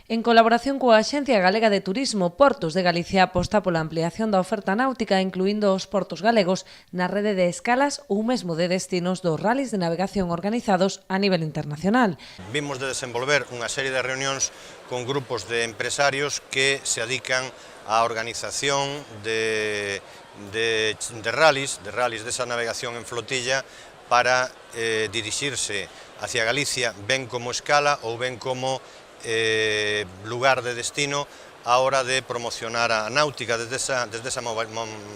En colaboración coa Axencia Galega de Turismo, Portos de Galicia aposta pola ampliación da oferta náutica, incluindo os portos galegos na rede de escalas ou mesmo de destinos dos ralis de navegación organizados a nivel internacional. Vimos de desenvolver unha serie de reunións con grupos de empresarios que se dedican á organización de ralis desa navegación en flotilla para dirixirse hacia Galicia ben como escala ou ben como lugar de destino á hora de promocionar a náutica desde esa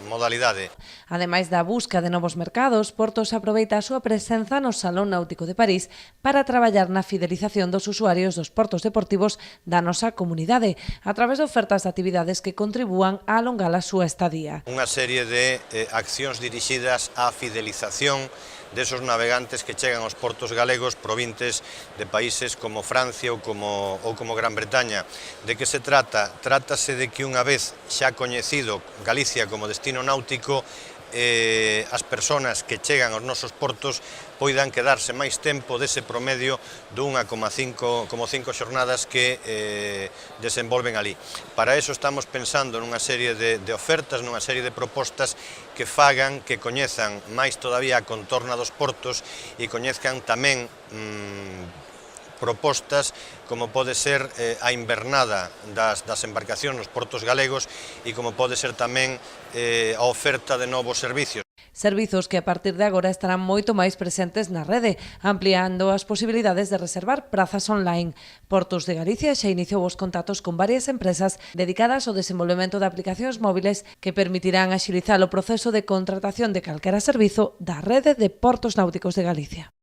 modalidade. Ademais da busca de novos mercados, Portos aproveita a súa presenza no Salón Náutico de París para traballar na fidelización dos usuarios dos portos deportivos da nosa comunidade, a través de ofertas de actividades que contribúan a alongar a súa estadía. Unha serie de accións dirixidas á fidelización desos navegantes que chegan aos portos galegos provintes de países como Francia ou como Gran Bretaña. De que se trata? Trátase de que unha vez xa coñecido Galicia como destino náutico, as persoas que chegan aos nosos portos poidan quedarse máis tempo dese promedio de 1,5 xornadas que desenvolven ali. Para eso estamos pensando nunha serie de ofertas, nunha serie de propostas que fagan que coñezan máis todavía a contorna dos portos e coñezcan tamén propostas como pode ser a invernada das embarcacións nos portos galegos e como pode ser tamén a oferta de novos servicios. Servizos que a partir de agora estarán moito máis presentes na rede, ampliando as posibilidades de reservar prazas online. Portos de Galicia xa iniciou os contactos con varias empresas dedicadas ao desenvolvemento de aplicacións móviles que permitirán axilizar o proceso de contratación de calquera servizo da rede de portos náuticos de Galicia.